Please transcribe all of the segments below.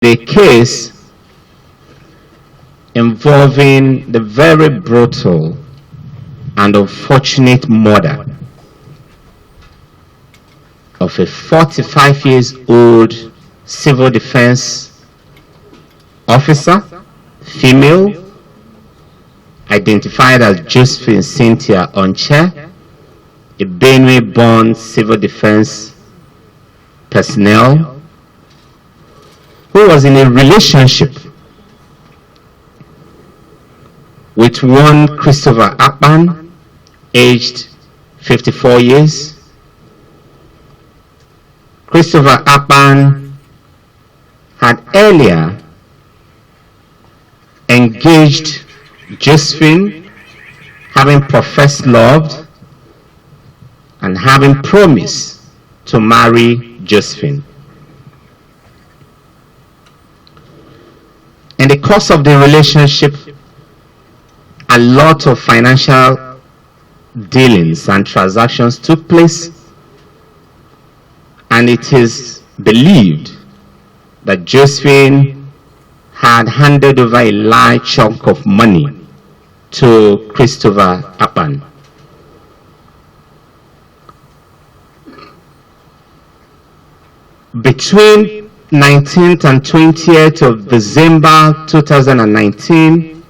a case involving the very brutal and unfortunate murder of a 45 years old civil defense officer, female, identified as Josephine Cynthia Onche, a Benue-born civil defense personnel who was in a relationship with one Christopher Akpan, aged 54 years. Christopher Akpan had earlier engaged Josephine, having professed love and having promised to marry Josephine. In the course of the relationship, a lot of financial dealings and transactions took place, and it is believed that Josephine had handed over a large chunk of money to Christopher Akpan. Between 19th and 20th of December 2019,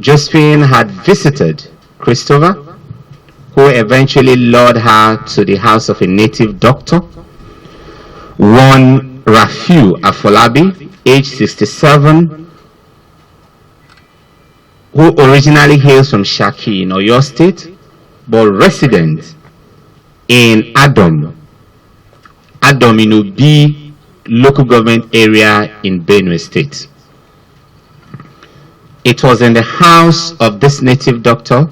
Josephine had visited Christopher, who eventually lured her to the house of a native doctor, one Rafiu Afolabi, age 67, who originally hails from Shaki in Oyo State, but resident in Adom in Obi local government area in Benue State. It was in the house of this native doctor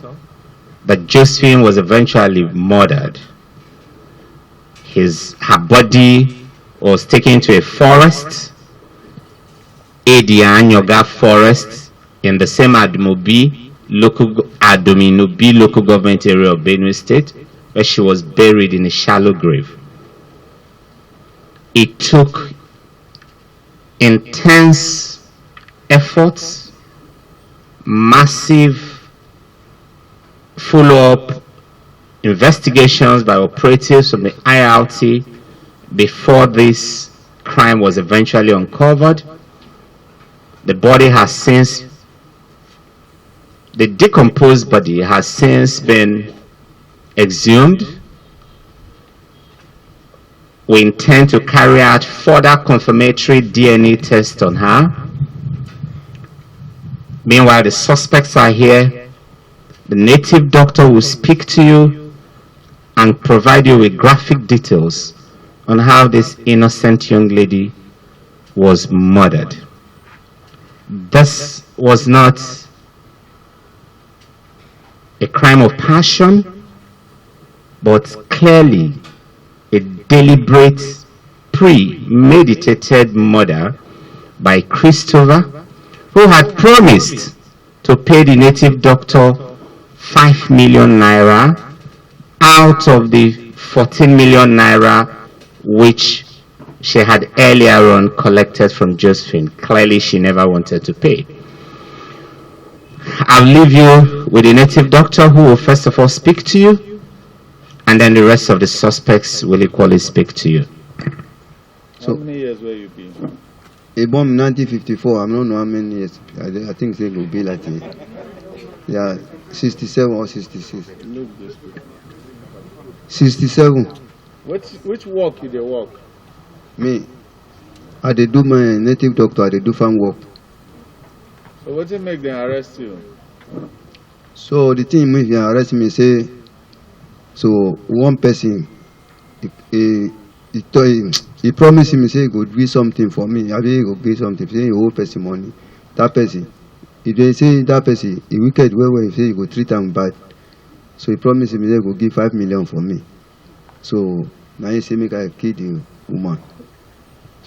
that Josephine was eventually murdered. Her body was taken to a forest, Edianyoga Forest, in the same Adomobi local government area of Benue State, where she was buried in a shallow grave. It took intense efforts, massive follow-up investigations by operatives from the IRT before this crime was eventually uncovered. The decomposed body has since been exhumed. We intend to carry out further confirmatory DNA tests on her. Meanwhile, the suspects are here. The native doctor will speak to you and provide you with graphic details on how this innocent young lady was murdered. This was not a crime of passion, but clearly a deliberate, premeditated murder by Christopher, who had promised to pay the native doctor 5 million naira out of the 14 million naira which she had earlier on collected from Josephine. Clearly, she never wanted to pay. I'll leave you with the native doctor, who will first of all speak to you, and then the rest of the suspects will equally speak to you. So, how many years were you been? I born in 1954. I don't know how many years. I think it will be like that. Yeah, 67 or 66. 67. Which work did they work? Me, I did do my native doctor. I did do farm work. So what did make them arrest you? So the thing make them arrest me say, so one person, he promised me, say he could do something for me. I mean, he could give something. Say he owe person money. That person, if they say that person, he wicked well, he say he could treat him bad. So he promised me, say he could give 5 million for me. So now he say make I kill the woman.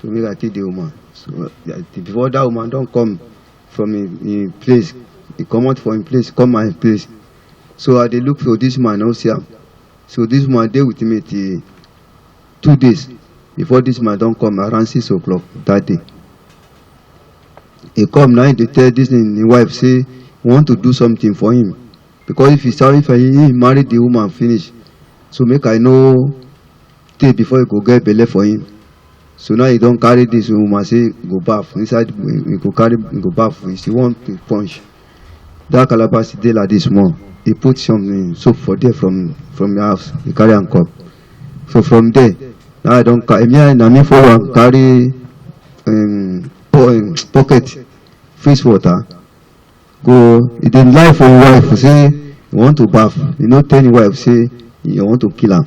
So make I kill the woman. So before that woman don't come from a place, he come out from a place, come my place. So I dey look for this man, I see him. So this man dey with me till 2 days before this man don't come around 6 o'clock that day. He come now, they tell this thing, his wife say, he want to do something for him. Because if he marry the woman finish, so make I know stay before he go get belle for him. So now he don't carry this woman, say go bath inside, he go bath. He want to punch. That calabash dey like this more. He put some soap for there from the house. He carry and come. So from there, now I don't carry. Me follow and carry pocket fish water. Go. He didn't lie for his wife. Say he want to bath. You know, tell his wife say you want to kill him.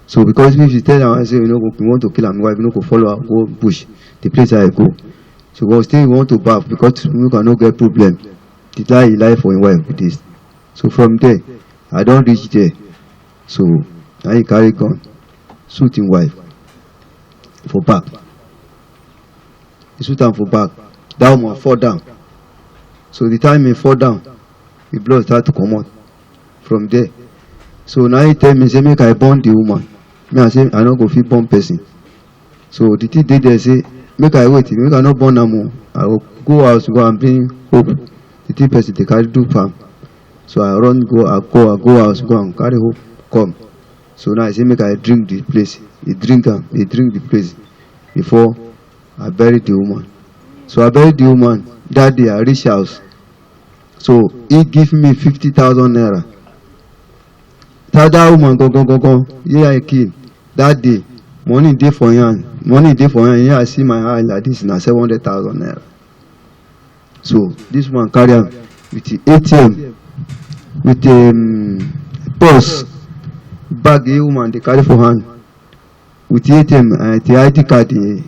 So because if you tell her, I say you want to kill him, wife, go follow her, go bush the place I go. So but still you want to bath because you cannot get problem. The lie he lie for his wife with this. So from there, I don't reach there. So now he carry gun, shoot his wife for back. He shoot him for back. That woman fall down. So the time he fall down, the blood start to come out from there. So now he tell me, say make I burn the woman. Me I say I not go fit burn person. So the thing they say make I wait, make I not burn am more. I will go out go and bring hope. The thing person they carry do farm. So I run go out go and carry hope come. So now I say make I drink the place. He drink the place before I bury the woman. So I buried the woman. That day I reach house. So he give me 50,000 naira. That woman go. Yeah, I kill. That day, money dey for yan. Yeah, I see my eye like this na 700,000 naira. So this one carry am with the ATM, with the purse, bag the woman they carry for hand, with the ATM and the ID card, the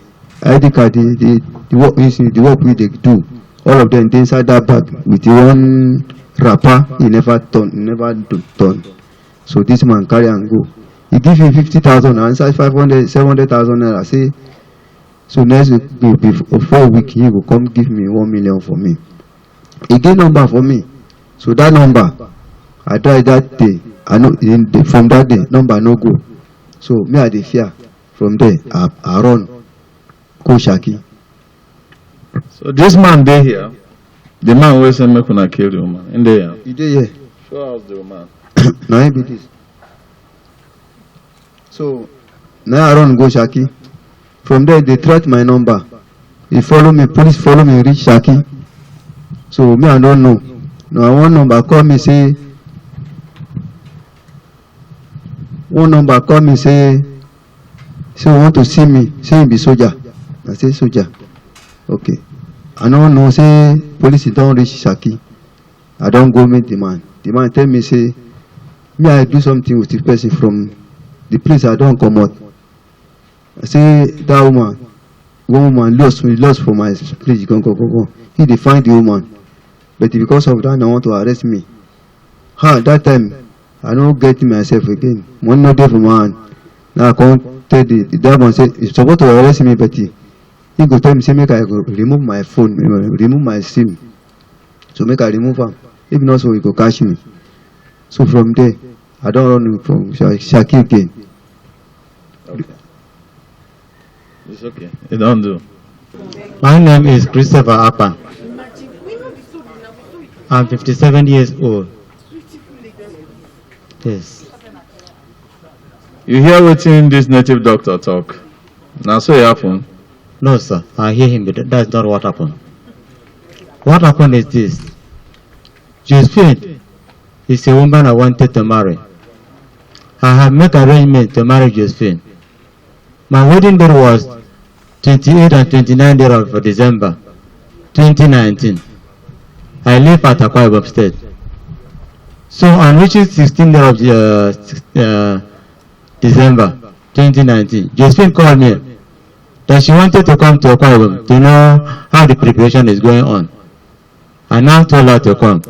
work we they do. All of them dey inside that bag with the one wrapper. He never turn. So this man carry and go. He give him 50,000 and inside 700,000 naira. Say, so next week, before a week, he will come give me 1 million for me. He get number for me. So that number, I die that day. I know from that day, number no go. So me I dey fear. From there, I run. Go Shaki. So this man dey here. The man wey say make una kill the woman. In there. He dey here. Show us the woman. Now he be this. So now I run go Shaki. From there they track my number. He follow me, police follow me reach Shaki. So me I don't know. Now one number call me say want to see me, say he be soldier. I say soldier. Okay. I don't know, say police don't reach Shaki. I don't go meet the man. The man tell me say me I do something with the person from the place I don't come out. I say that one woman lost for my place. Go. He dey find the woman. But because of that, I want to arrest me. That time I don't get myself again. One more day for my hand. Now I come tell that one say he's supposed to arrest me, but he go tell me say make I go remove my phone, remove my SIM. So make I remove him. If not, so he go catch me. So from there, I don't run from Shaki again. Okay. It's okay. You don't do. My name is Christopher Apa. I'm 57 years old. Yes. You hear wetin this native doctor talk? Now so it happen. No, sir. I hear him, but that's not what happened. What happened is this. Josephine is a woman I wanted to marry. I have made arrangement to marry Josephine. My wedding date was 28 and 29 days of December 2019. I live at Akwa Ibom State. So on reaching 16 days of December 2019, Josephine called me that she wanted to come to Akwa Ibom to know how the preparation is going on. I now told her to come.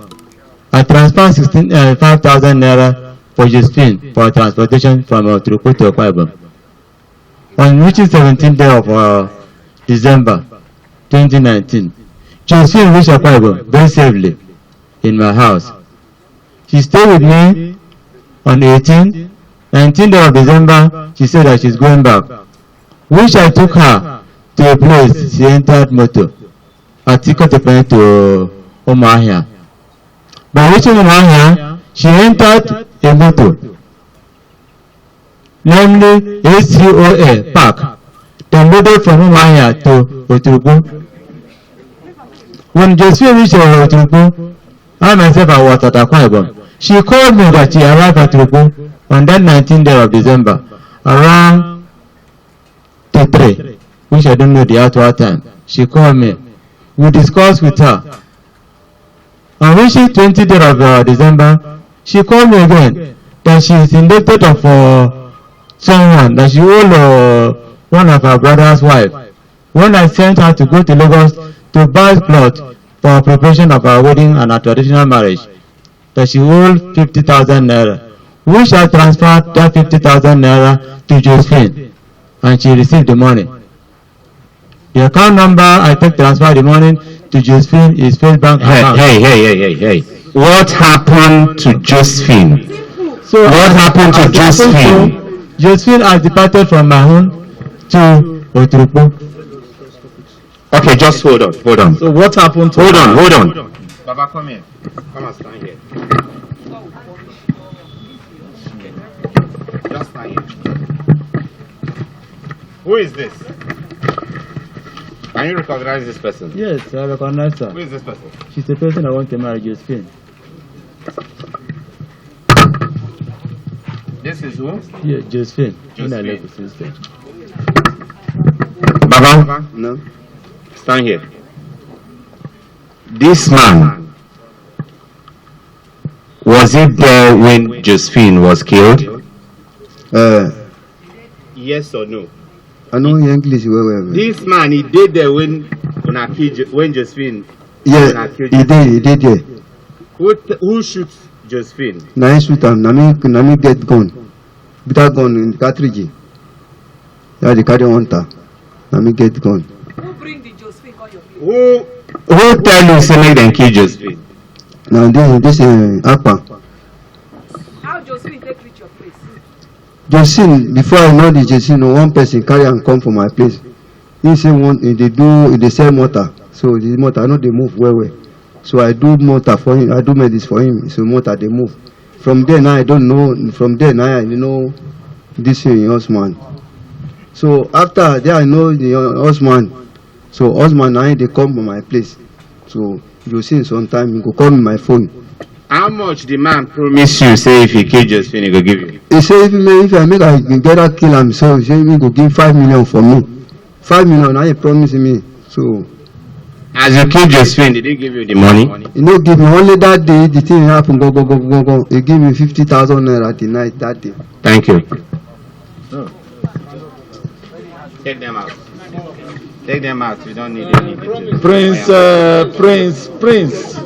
I transferred 5,000 naira for Josephine for transportation from Oturuku to Akwa Ibom. On reaching 17th day of December 2019, Josephine reached Akwa Ibom very safely in my house. She stayed with me on 19th day of December. She said that she's going back, which I took her to a place she entered motor. Atikotepen to Omahia. By reaching Omahia, she entered a motor, namely ACOA Park, then loaded from Omahia to Oturugbo. When Josephine reached Oturugbo, I myself I was at Akwa Ibom. She called me that she arrived at Oturugbo on that 19th day of December, around 3, which I don't know the actual time. She called me. We discussed with her. On reaching 20th day of December, she called me again that she is indebted of someone, that she owed one of her brother's wife. When I sent her to go to Lagos to buy cloth for preparation of our wedding and our traditional marriage, that she owed 50,000 naira. We shall transfer that 50,000 naira to Josephine, and she received the money. The account number I take transfer the money to Josephine is First Bank account. Hey. What happened to Josephine? So what happened to Josephine? Josephine has departed from my home to Oturugbo. Okay, just hold on. So what happened to Hold on. Baba, come here. Come and stand here. Just stand here. Who is this? Can you recognize this person? Yes, I recognize her. Who is this person? She's the person I want to marry, Josephine. This is who? Yeah, Josephine. Josephine. Baba, No. stand here. This man, was it there when Josephine was killed? Yes or no? I know English well. This man, he did there when Josephine. Yeah, he did. Yeah. Who shoots Josephine? Na he shoot am. Na me get gun. Without gun in the cartridge. Yeah, the carry hunter. Na me get gun. Who bring the Josephine on your place? Who tell you say make them kill Josephine? Now this Apa. How Josephine take reach your place? Josephine, before I know the Josephine, one person carry and come from my place. He say they sell motor. So the motor, I know they move well. So I do motor for him. I do medicine for him. So motor they move. From there now I don't know. From there now I know this husband. So after there I know the husband. So husband now they come from my place. So Josephine sometime he go call me my phone. How much the man promise you say if you kill Josephine he go give you? He say if I make I get that kill him, so he say he go give 5 million for me. 5 million now he promise me. So as you kill Josephine, did he give you the money? he no give me only that day the thing happen go. He give me 50,000 naira the night that day. Thank you. Take them out. Take them out. You don't need any details. Prince.